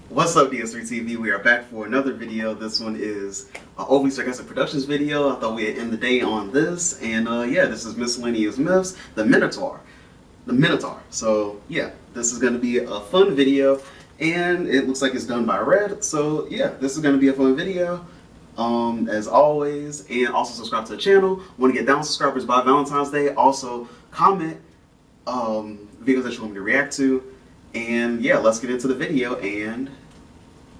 What's up, DS3 TV? We are back for another video. This one is an overly sarcastic productions video. I thought we'd end the day on this, and yeah, this is Miscellaneous Myths, the Minotaur. So yeah, this is going to be a fun video, and it looks like it's done by Red. So yeah, this is going to be a fun video, as always. And also subscribe to the channel. Want to get down subscribers by Valentine's Day. Also comment videos that you want me to react to. And yeah, let's get into the video and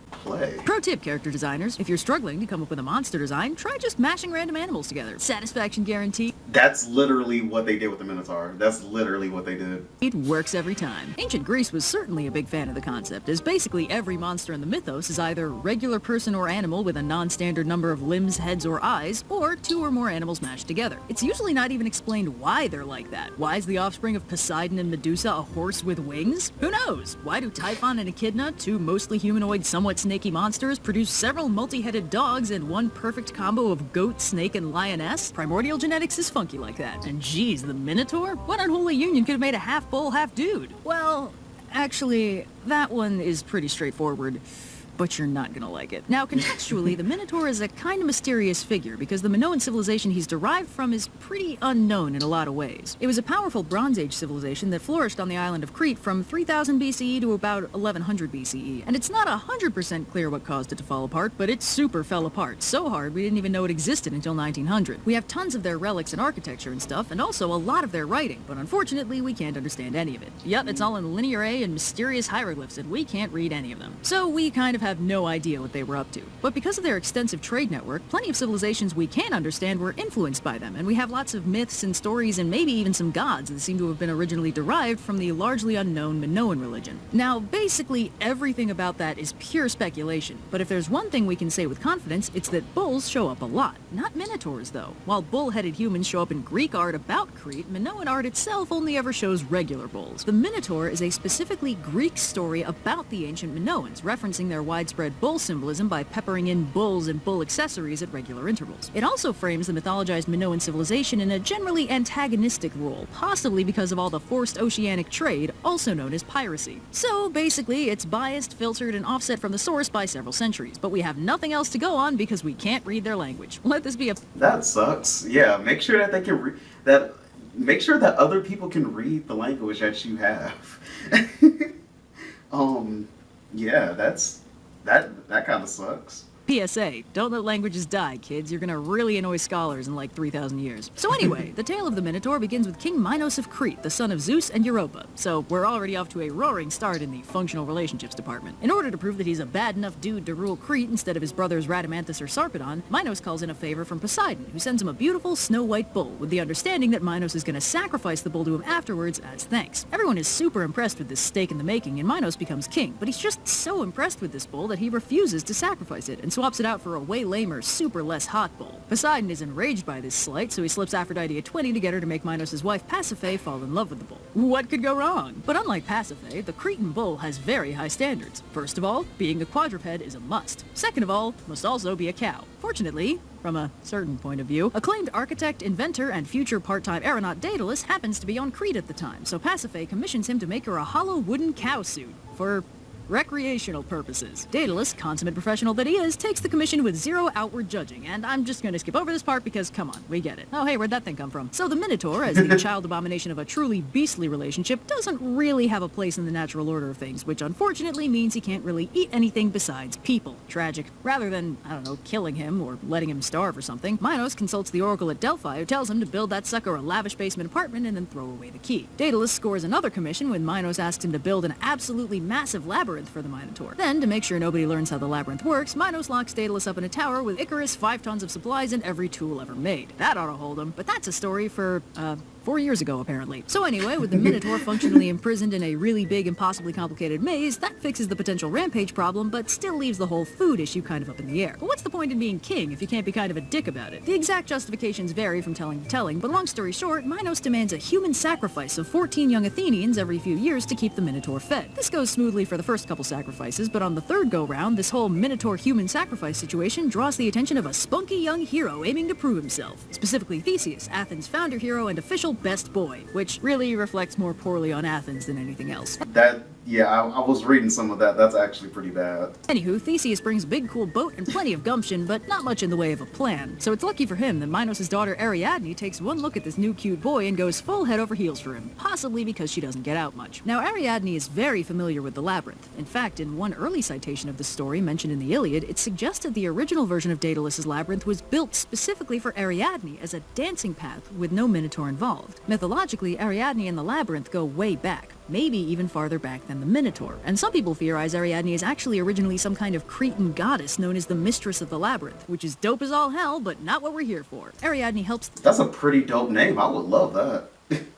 play. Pro tip, character designers, if you're struggling to come up with a monster design, try just mashing random animals together. Satisfaction guaranteed. That's literally what they did with the Minotaur. That's literally what they did. It works every time. Ancient Greece was certainly a big fan of the concept, as basically every monster in the mythos is either regular person or animal with a non-standard number of limbs, heads, or eyes, or two or more animals mashed together. It's usually not even explained why they're like that. Why is the offspring of Poseidon and Medusa a horse with wings? Who knows? Why do Typhon and Echidna, two mostly humanoid, somewhat snaky monsters, produce several multi-headed dogs and one perfect combo of goat, snake, and lioness? Primordial genetics is funky like that. And geez, the Minotaur? What unholy union could have made a half bull, half dude? Well, actually, that one is pretty straightforward, but you're not gonna like it. Now, contextually, the Minotaur is a kind of mysterious figure because the Minoan civilization he's derived from is pretty unknown in a lot of ways. It was a powerful Bronze Age civilization that flourished on the island of Crete from 3000 BCE to about 1100 BCE, and it's not 100% clear what caused it to fall apart, but it super fell apart, so hard we didn't even know it existed until 1900. We have tons of their relics and architecture and stuff, and also a lot of their writing, but unfortunately we can't understand any of it. Yep, it's all in linear A and mysterious hieroglyphs, and we can't read any of them. So we kind of have no idea what they were up to. But because of their extensive trade network, plenty of civilizations we can understand were influenced by them, and we have lots of myths and stories and maybe even some gods that seem to have been originally derived from the largely unknown Minoan religion. Now, basically everything about that is pure speculation, but if there's one thing we can say with confidence, it's that bulls show up a lot. Not minotaurs, though. While bull-headed humans show up in Greek art about Crete, Minoan art itself only ever shows regular bulls. The Minotaur is a specifically Greek story about the ancient Minoans, referencing their widespread bull symbolism by peppering in bulls and bull accessories at regular intervals. It also frames the mythologized Minoan civilization in a generally antagonistic role, possibly because of all the forced oceanic trade, also known as piracy. So basically, it's biased, filtered, and offset from the source by several centuries, but we have nothing else to go on because we can't read their language. Let this be a... That sucks. Yeah, make sure that they can read that. Make sure that other people can read the language that you have. Yeah, that kind of sucks. PSA, don't let languages die, kids. You're gonna really annoy scholars in like 3,000 years. So anyway, the tale of the Minotaur begins with King Minos of Crete, the son of Zeus and Europa. So we're already off to a roaring start in the functional relationships department. In order to prove that he's a bad enough dude to rule Crete instead of his brothers Rhadamanthus or Sarpedon, Minos calls in a favor from Poseidon, who sends him a beautiful snow-white bull, with the understanding that Minos is gonna sacrifice the bull to him afterwards as thanks. Everyone is super impressed with this stake in the making, and Minos becomes king, but he's just so impressed with this bull that he refuses to sacrifice it, and swaps it out for a way lamer, super less hot bull. Poseidon is enraged by this slight, so he slips Aphrodite a 20 to get her to make Minos' wife Pasiphae fall in love with the bull. What could go wrong? But unlike Pasiphae, the Cretan bull has very high standards. First of all, being a quadruped is a must. Second of all, must also be a cow. Fortunately, from a certain point of view, acclaimed architect, inventor, and future part-time aeronaut Daedalus happens to be on Crete at the time, so Pasiphae commissions him to make her a hollow wooden cow suit for recreational purposes. Daedalus, consummate professional that he is, takes the commission with zero outward judging, and I'm just gonna skip over this part because, come on, we get it. Oh hey, where'd that thing come from? So the Minotaur, as the child abomination of a truly beastly relationship, doesn't really have a place in the natural order of things, which unfortunately means he can't really eat anything besides people. Tragic. Rather than, I don't know, killing him or letting him starve or something, Minos consults the oracle at Delphi, who tells him to build that sucker a lavish basement apartment and then throw away the key. Daedalus scores another commission when Minos asks him to build an absolutely massive labyrinth for the Minotaur. Then, to make sure nobody learns how the labyrinth works, Minos locks Daedalus up in a tower with Icarus, 5 tons of supplies, and every tool ever made. That ought to hold him, but that's a story for, 4 years ago, apparently. So anyway, with the Minotaur functionally imprisoned in a really big, impossibly complicated maze, that fixes the potential rampage problem, but still leaves the whole food issue kind of up in the air. But what's the point in being king if you can't be kind of a dick about it? The exact justifications vary from telling to telling, but long story short, Minos demands a human sacrifice of 14 young Athenians every few years to keep the Minotaur fed. This goes smoothly for the first couple sacrifices, but on the third go-round, this whole Minotaur human sacrifice situation draws the attention of a spunky young hero aiming to prove himself. Specifically Theseus, Athens' founder hero and official best boy, which really reflects more poorly on Athens than anything else. Yeah, I was reading some of that. That's actually pretty bad. Anywho, Theseus brings a big cool boat and plenty of gumption, but not much in the way of a plan. So it's lucky for him that Minos' daughter Ariadne takes one look at this new cute boy and goes full head over heels for him, possibly because she doesn't get out much. Now, Ariadne is very familiar with the labyrinth. In fact, in one early citation of the story mentioned in the Iliad, it suggested the original version of Daedalus' labyrinth was built specifically for Ariadne as a dancing path with no Minotaur involved. Mythologically, Ariadne and the labyrinth go way back, maybe even farther back than the Minotaur, and some people theorize Ariadne is actually originally some kind of Cretan goddess known as the Mistress of the Labyrinth, which is dope as all hell, but not what we're here for. Ariadne helps That's a pretty dope name. I would love that.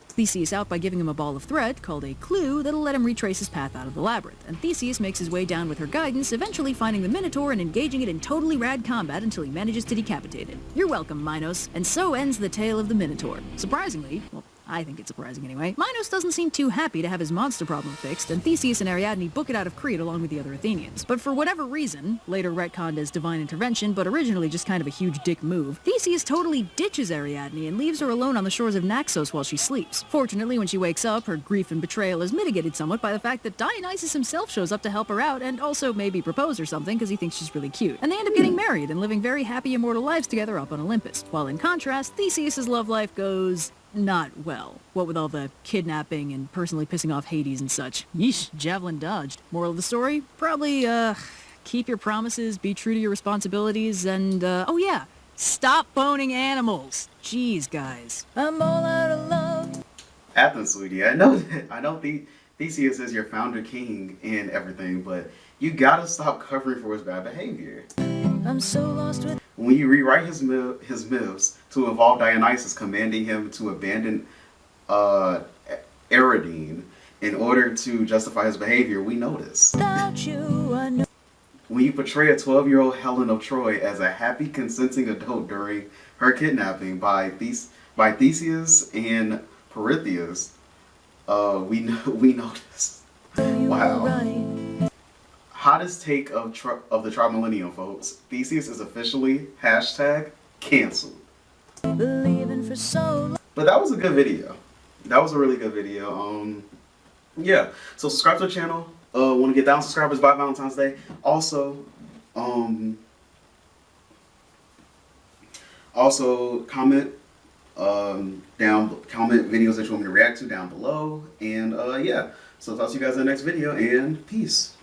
Theseus out by giving him a ball of thread, called a clue, that'll let him retrace his path out of the labyrinth, and Theseus makes his way down with her guidance, eventually finding the Minotaur and engaging it in totally rad combat until he manages to decapitate it. You're welcome, Minos. And so ends the tale of the Minotaur. Surprisingly, well, I think it's surprising anyway, Minos doesn't seem too happy to have his monster problem fixed, and Theseus and Ariadne book it out of Crete along with the other Athenians. But for whatever reason, later retconned as divine intervention, but originally just kind of a huge dick move, Theseus totally ditches Ariadne and leaves her alone on the shores of Naxos while she sleeps. Fortunately, when she wakes up, her grief and betrayal is mitigated somewhat by the fact that Dionysus himself shows up to help her out and also maybe propose or something because he thinks she's really cute. And they end up getting married and living very happy immortal lives together up on Olympus. While in contrast, Theseus' love life goes not well. What with all the kidnapping and personally pissing off Hades and such. Yeesh, javelin dodged. Moral of the story? Probably, keep your promises, be true to your responsibilities, and, oh yeah, stop boning animals. Jeez, guys. I'm all out of love. Athens, sweetie, I know Theseus is your founder king and everything, but you gotta stop covering for his bad behavior. I'm so lost with... When you rewrite his myths to involve Dionysus commanding him to abandon Eridanne in order to justify his behavior, we notice. Without you, I know. When you portray a 12-year-old Helen of Troy as a happy, consenting adult during her kidnapping by Theseus and Pirithous, we notice. Wow. Hottest take of the Tribe Millennium, folks. Theseus is officially #canceled. Believing for so long. But that was a good video. That was a really good video. Yeah. So subscribe to the channel. Want to get 1,000 subscribers by Valentine's Day. Also comment comment videos that you want me to react to down below. And yeah. So talk to you guys in the next video, and peace.